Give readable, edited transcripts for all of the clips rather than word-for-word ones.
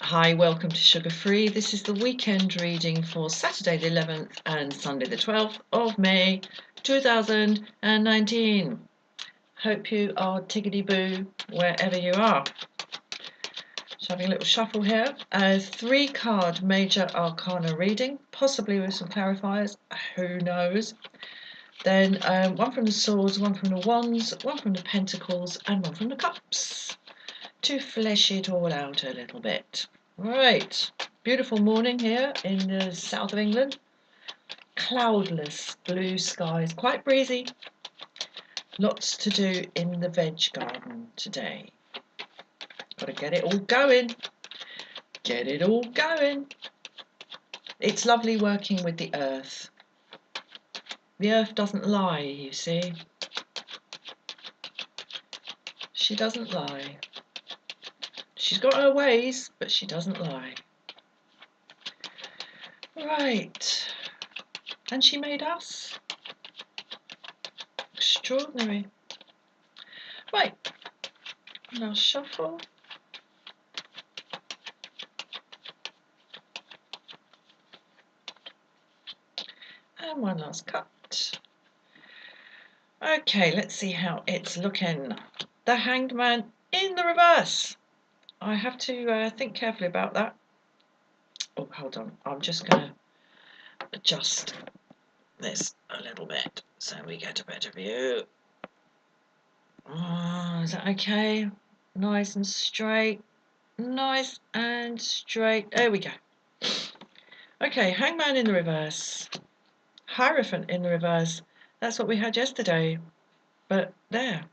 Hi, welcome to Sugar Free. This is the weekend reading for Saturday the 11th and Sunday the 12th of May 2019. Hope you are tiggity-boo wherever you are. Just having a little shuffle here. A 3-card major arcana reading, possibly with some clarifiers, who knows. Then one from the swords, one from the wands, one from the pentacles, and one from the cups, to flesh it all out a little bit. Right, beautiful morning here in the south of England. Cloudless blue skies, quite breezy. Lots to do in the veg garden today. Got to get it all going. Get it all going. It's lovely working with the earth. The earth doesn't lie, you see. She doesn't lie. She's got her ways, but she doesn't lie. Right. And she made us. Extraordinary. Right. Now shuffle. And one last cut. Okay, let's see how it's looking. The Hanged Man in the reverse. I have to think carefully about that. Oh, hold on. I'm just going to adjust this a little bit so we get a better view. Oh, is that okay? Nice and straight. Nice and straight. There we go. Okay, Hangman in the reverse. Hierophant in the reverse. That's what we had yesterday. But there.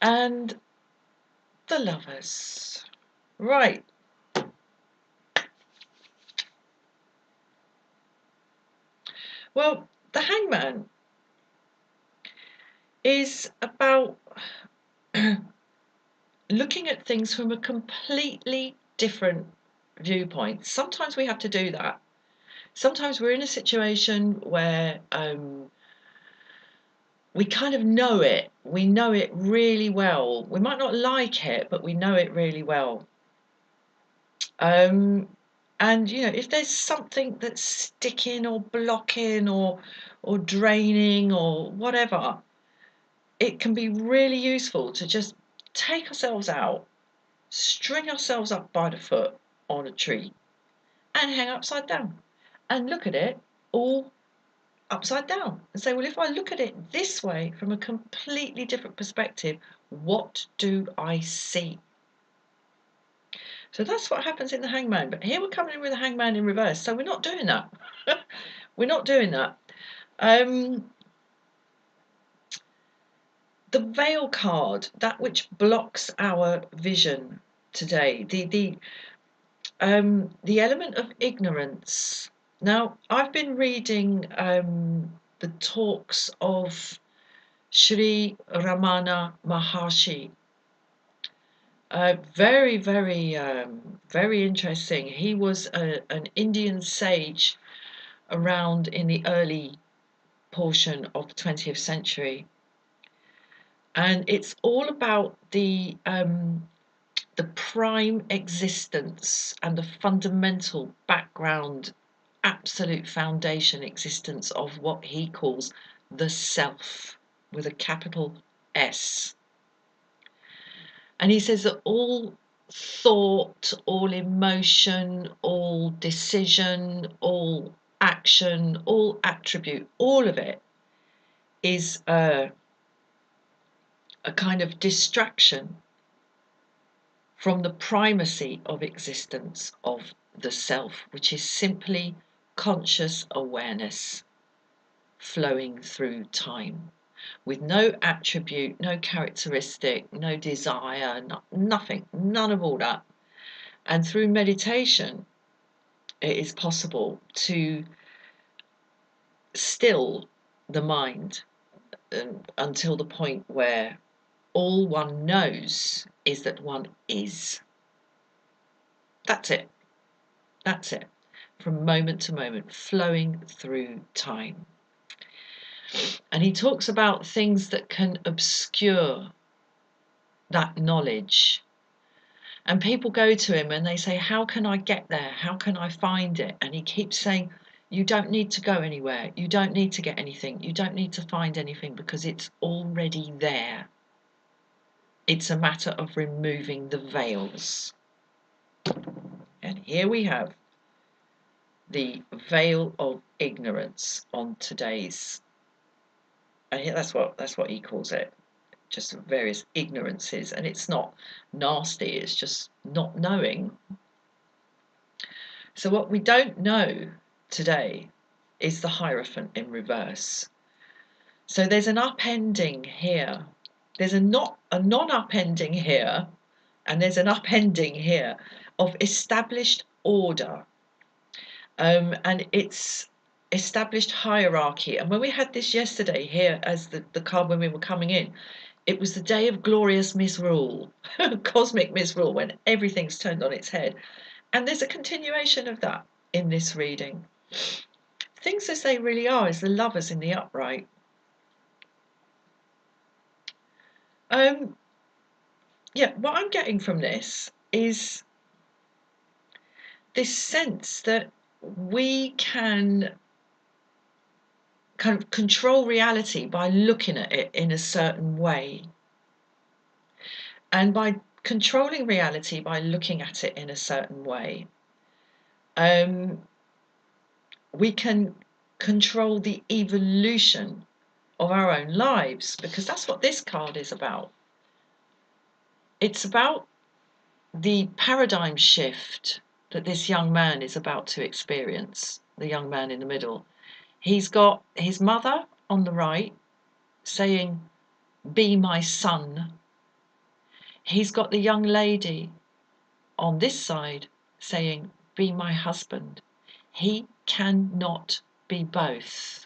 And the Lovers. Right. Well, the Hangman is about looking at things from a completely different viewpoint. Sometimes we have to do that. Sometimes we're in a situation where we kind of know it. We know it really well. We might not like it, but we know it really well. And if there's something that's sticking or blocking or draining or whatever, it can be really useful to just take ourselves out, string ourselves up by the foot on a tree, and hang upside down and look at it all upside down and say, well, if I look at it this way from a completely different perspective, what do I see? So that's what happens in the Hangman. But here we're coming in with the Hangman in reverse, so we're not doing that. We're not doing that. The Veil card, that which blocks our vision today, the element of ignorance. Now, I've been reading the talks of Sri Ramana Maharshi. Very, very, very interesting. He was an Indian sage around in the early portion of the 20th century. And it's all about the prime existence and the fundamental background, absolute foundation existence of what he calls the self, with a capital S. And he says that all thought, all emotion, all decision, all action, all attribute, all of it is a kind of distraction from the primacy of existence of the self, which is simply conscious awareness flowing through time, with no attribute, no characteristic, no desire, nothing, none of all that. And through meditation, it is possible to still the mind until the point where all one knows is that one is. That's it. That's it. From moment to moment, flowing through time. And he talks about things that can obscure that knowledge. And people go to him and they say, how can I get there? How can I find it? And he keeps saying, you don't need to go anywhere. You don't need to get anything. You don't need to find anything because it's already there. It's a matter of removing the veils. And here we have the veil of ignorance on today's. And that's what he calls it. Just various ignorances. And it's not nasty. It's just not knowing. So what we don't know today is the Hierophant in reverse. So there's an upending here. There's a non-upending here, and there's an upending here of established order. And it's established hierarchy. And when we had this yesterday here as the card when we were coming in, it was the day of glorious misrule, cosmic misrule, when everything's turned on its head. And there's a continuation of that in this reading. Things as they really are is the Lovers in the upright. Yeah, what I'm getting from this is this sense that we can kind of control reality by looking at it in a certain way. And by controlling reality by looking at it in a certain way, we can control the evolution of our own lives, because that's what this card is about. It's about the paradigm shift that this young man is about to experience, the young man in the middle. He's got his mother on the right saying, "Be my son." He's got the young lady on this side saying, "Be my husband." He cannot be both.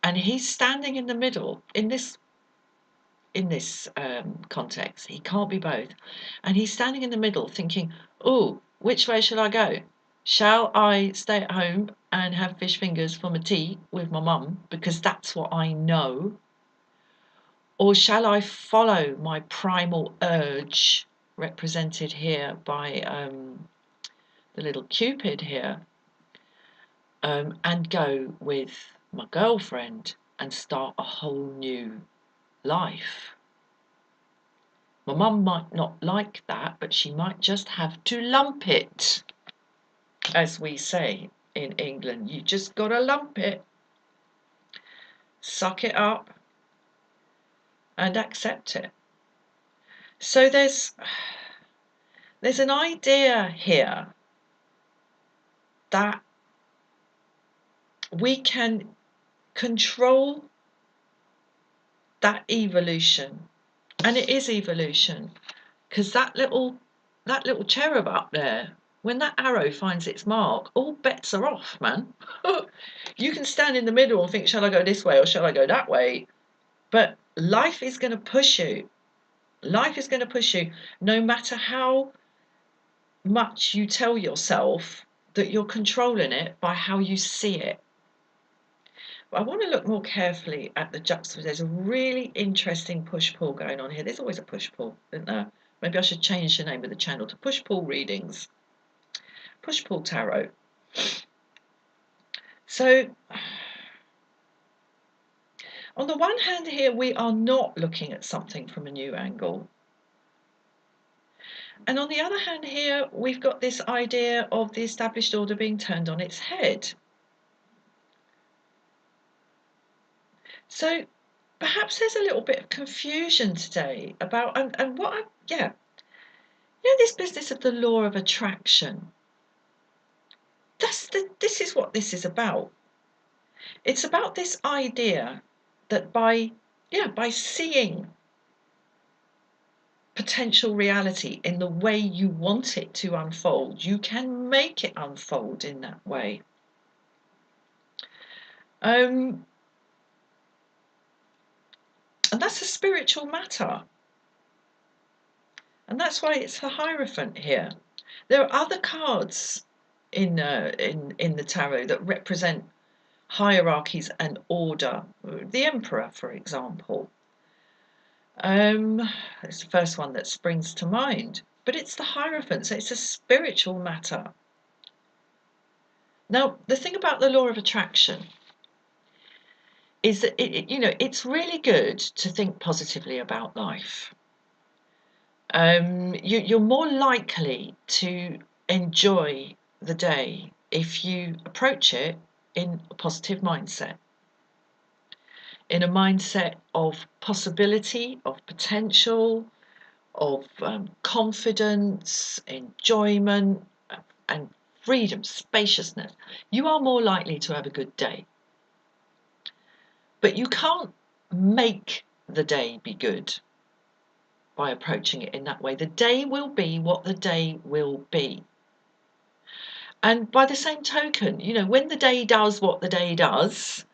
And he's standing in the middle in this context. He can't be both. And he's standing in the middle thinking, oh, which way shall I go? Shall I stay at home and have fish fingers for my tea with my mum, because that's what I know? Or shall I follow my primal urge, represented here by the little Cupid here, and go with my girlfriend and start a whole new life? My mum might not like that, but she might just have to lump it, as we say in England. You just gotta lump it, suck it up, and accept it. So there's an idea here that we can control that evolution, and it is evolution, because that little cherub up there, when that arrow finds its mark, all bets are off, man. You can stand in the middle and think, shall I go this way or shall I go that way? But life is going to push you. Life is going to push you, no matter how much you tell yourself that you're controlling it by how you see it. But I want to look more carefully at the juxtaposition. There's a really interesting push-pull going on here. There's always a push-pull, isn't there? Maybe I should change the name of the channel to Push-Pull Readings. Push-Pull Tarot. So, on the one hand here, we are not looking at something from a new angle. And on the other hand here, we've got this idea of the established order being turned on its head. So perhaps there's a little bit of confusion today about, and what this business of the law of attraction. This is what this is about. It's about this idea that by seeing potential reality in the way you want it to unfold, you can make it unfold in that way. And that's a spiritual matter. And that's why it's the Hierophant here. There are other cards in the tarot that represent hierarchies and order. The Emperor, for example. It's the first one that springs to mind. But it's the Hierophant, so it's a spiritual matter. Now, the thing about the law of attraction is that it's really good to think positively about life. You're more likely to enjoy the day if you approach it in a positive mindset, in a mindset of possibility, of potential, of confidence, enjoyment, and freedom, spaciousness. You are more likely to have a good day. But you can't make the day be good by approaching it in that way. The day will be what the day will be. And by the same token, when the day does what the day does,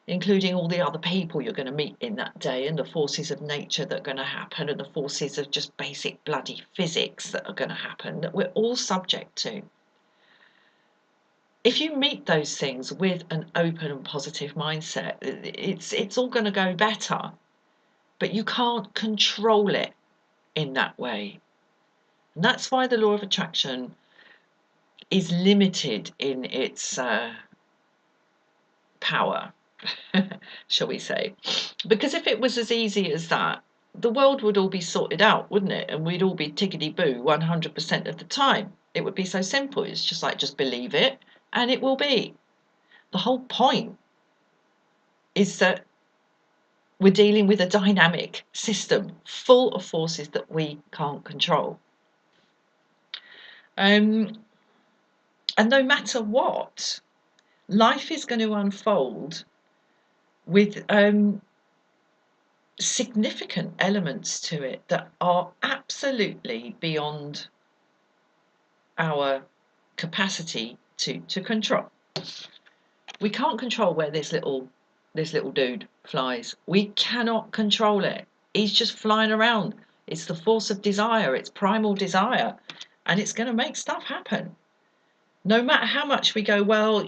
including all the other people you're going to meet in that day and the forces of nature that are going to happen and the forces of just basic bloody physics that are going to happen, that we're all subject to. If you meet those things with an open and positive mindset, it's all going to go better. But you can't control it in that way. And that's why the law of attraction is limited in its power, shall we say. Because if it was as easy as that, the world would all be sorted out, wouldn't it? And we'd all be tickety-boo 100% of the time. It would be so simple. It's just like, just believe it, and it will be. The whole point is that we're dealing with a dynamic system full of forces that we can't control. And no matter what, life is going to unfold with significant elements to it that are absolutely beyond our capacity to control. We can't control where this little dude flies. We cannot control it. He's just flying around. It's the force of desire. It's primal desire, and it's going to make stuff happen. No matter how much we go, well,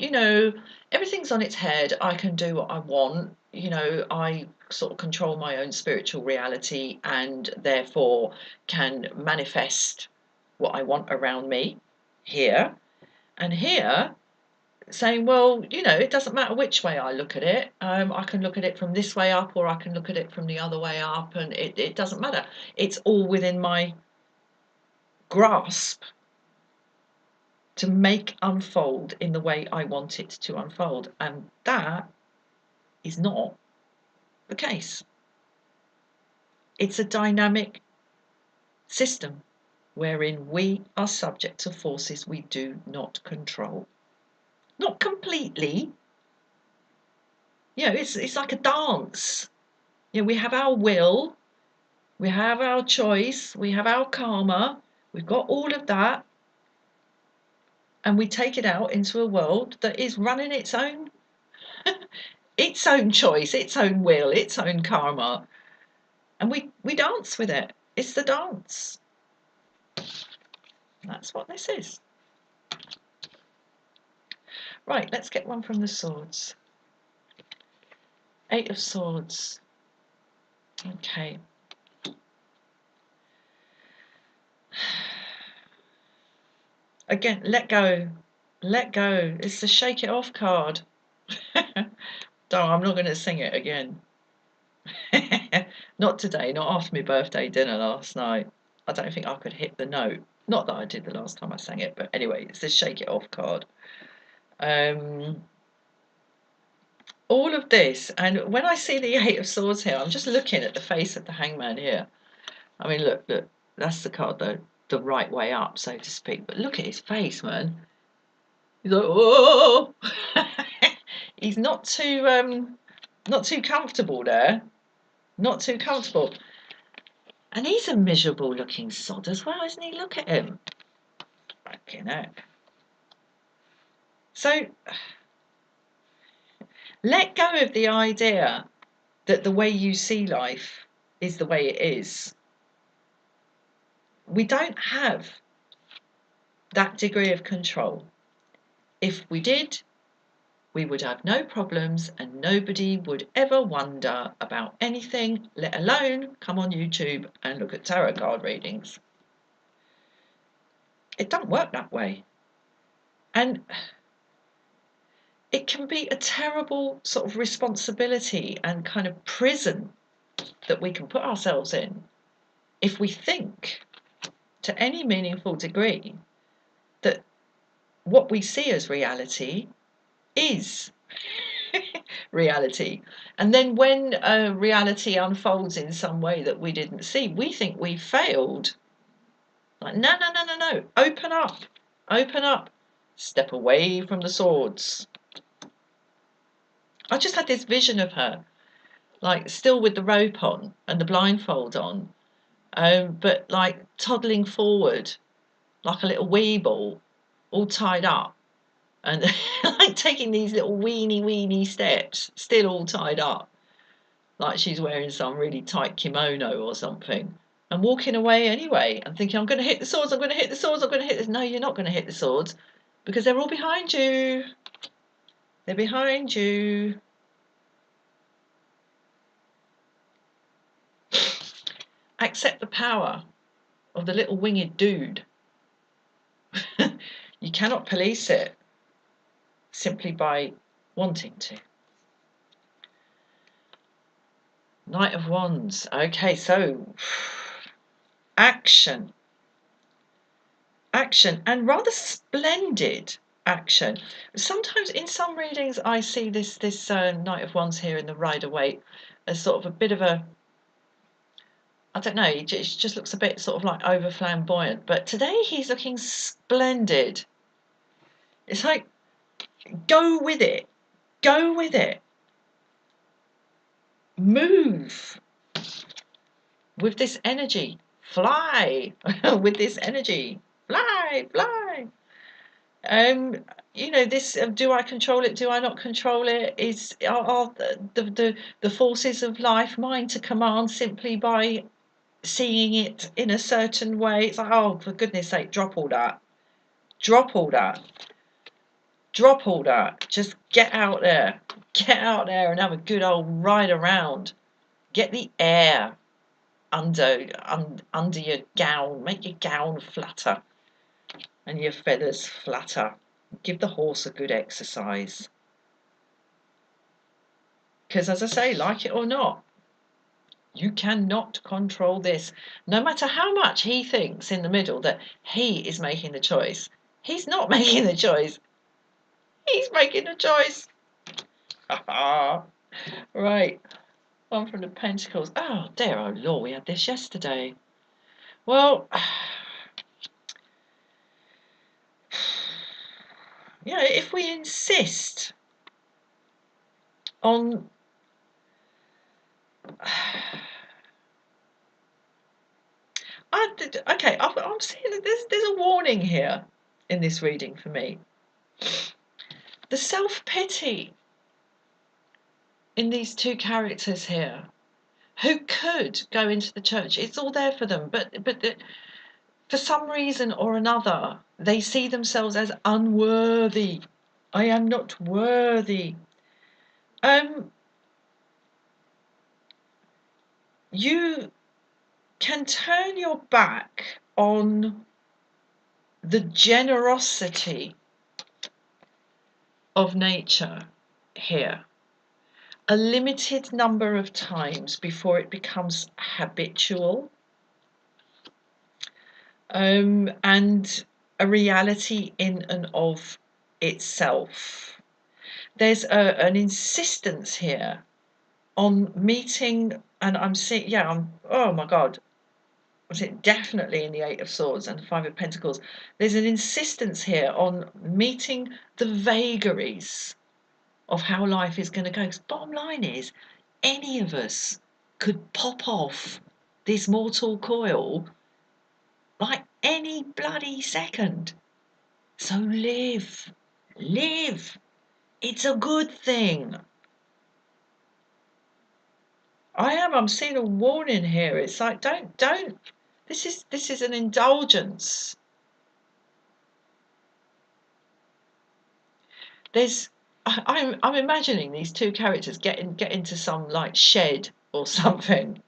everything's on its head. I can do what I want. I sort of control my own spiritual reality and therefore can manifest what I want around me here and here, saying, well, it doesn't matter which way I look at it. I can look at it from this way up or I can look at it from the other way up, and it doesn't matter. It's all within my grasp to make unfold in the way I want it to unfold. And that is not the case. It's a dynamic system wherein we are subject to forces we do not control. Not completely. It's like a dance. We have our will, we have our choice, we have our karma, we've got all of that, and we take it out into a world that is running its own choice, its own will, its own karma, and we dance with it. It's the dance. That's what this is. Right, let's get one from the swords. 8 of Swords. Okay. Again, let go. Let go. It's the shake it off card. I'm not going to sing it again. Not today, not after my birthday dinner last night. I don't think I could hit the note. Not that I did the last time I sang it, but anyway, it's the shake it off card. All of this, and when I see the 8 of Swords here, I'm just looking at the face of the Hangman here. I mean, look, that's the card, the right way up, so to speak. But look at his face, man. He's like, oh, he's not too comfortable there. Not too comfortable. And he's a miserable looking sod as well, isn't he? Look at him. Fucking heck. So, let go of the idea that the way you see life is the way it is. We don't have that degree of control. If we did, we would have no problems and nobody would ever wonder about anything, let alone come on YouTube and look at tarot card readings. It doesn't work that way. And it can be a terrible sort of responsibility and kind of prison that we can put ourselves in if we think to any meaningful degree that what we see as reality is reality. And then when reality unfolds in some way that we didn't see, we think we failed. Like, no, no, no, no, no. Open up. Open up. Step away from the swords. I just had this vision of her, like still with the rope on and the blindfold on, but like toddling forward like a little weeble, all tied up, and like taking these little weeny steps, still all tied up, like she's wearing some really tight kimono or something, and walking away anyway, and thinking, I'm going to hit the swords, I'm going to hit the swords, I'm going to hit this. No, you're not going to hit the swords, because they're all behind you. They're behind you. Accept the power of the little winged dude. You cannot police it simply by wanting to. Knight of Wands. Okay, so action. Action, and rather splendid action. Sometimes in some readings I see this Knight of Wands here in the Rider-Waite as sort of a bit of a, I don't know, it just looks a bit sort of like over flamboyant, but today he's looking splendid. It's like, go with it. Go with it. Move with this energy. Fly with this energy. Fly, fly. You know, this, do I control it? Do I not control it? Are the forces of life mine to command simply by seeing it in a certain way? It's like, oh, for goodness sake, drop all that. Drop all that. Drop all that. Just get out there. Get out there and have a good old ride around. Get the air under your gown. Make your gown flatter and your feathers flatter. Give the horse a good exercise. Because as I say, like it or not, you cannot control this. No matter how much he thinks in the middle that he is making the choice, he's not making the choice. He's making the choice. Right. One from the Pentacles. Oh, dear, oh Lord, we had this yesterday. Well, you know, if we insist on okay, I'm seeing there's a warning here in this reading for me. The self-pity in these two characters here, who could go into the church. It's all there for them, but for some reason or another, they see themselves as unworthy. I am not worthy. You can turn your back on the generosity of nature here a limited number of times before it becomes habitual, and a reality in and of itself. There's an insistence here on meeting, and I'm seeing, oh my God, was it definitely in the Eight of Swords and the Five of Pentacles? There's an insistence here on meeting the vagaries of how life is going to go. Because bottom line is, any of us could pop off this mortal coil like any bloody second. So live. Live. It's a good thing. I'm seeing a warning here. It's like, don't. This is an indulgence. I'm imagining these two characters get into some like shed or something,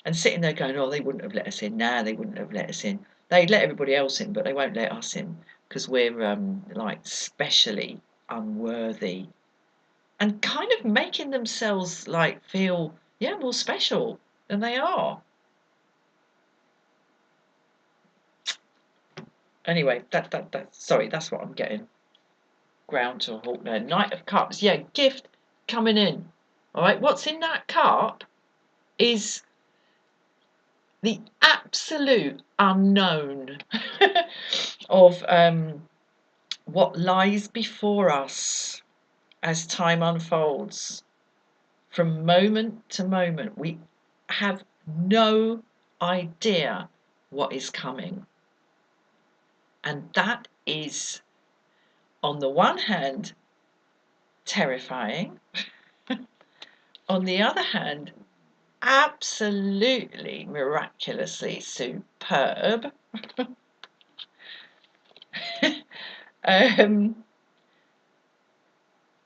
and sitting there going, oh, they wouldn't have let us in. Nah, they wouldn't have let us in. They let everybody else in, but they won't let us in because we're like specially unworthy, and kind of making themselves like feel more special than they are. Anyway, sorry, that's what I'm getting ground to a halt there. Knight of Cups, gift coming in. All right, what's in that cup is the absolute unknown of what lies before us as time unfolds. From moment to moment, we have no idea what is coming. And that is, on the one hand, terrifying. On the other hand, absolutely miraculously superb.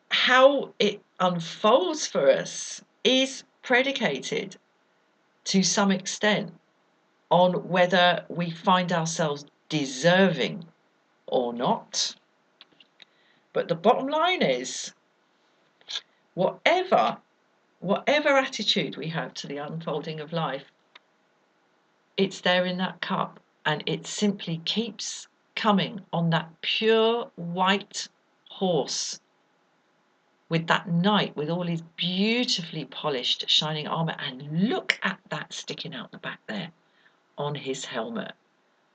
How it unfolds for us is predicated to some extent on whether we find ourselves deserving or not. But the bottom line is, whatever attitude we have to the unfolding of life, it's there in that cup, and it simply keeps coming on that pure white horse with that knight with all his beautifully polished shining armour, and look at that sticking out the back there on his helmet.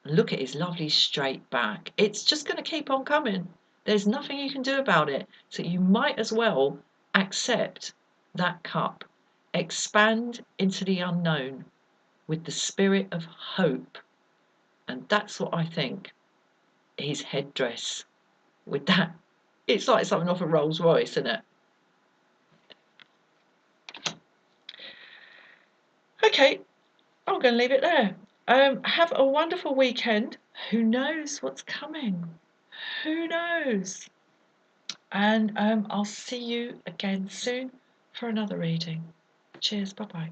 Look at his lovely straight back. It's just going to keep on coming. There's nothing you can do about it. So you might as well accept that cup. Expand into the unknown with the spirit of hope. And that's what I think his headdress with that. It's like something off a Rolls Royce, isn't it? Okay, I'm going to leave it there. Have a wonderful weekend. Who knows what's coming? Who knows? And I'll see you again soon for another reading. Cheers. Bye-bye.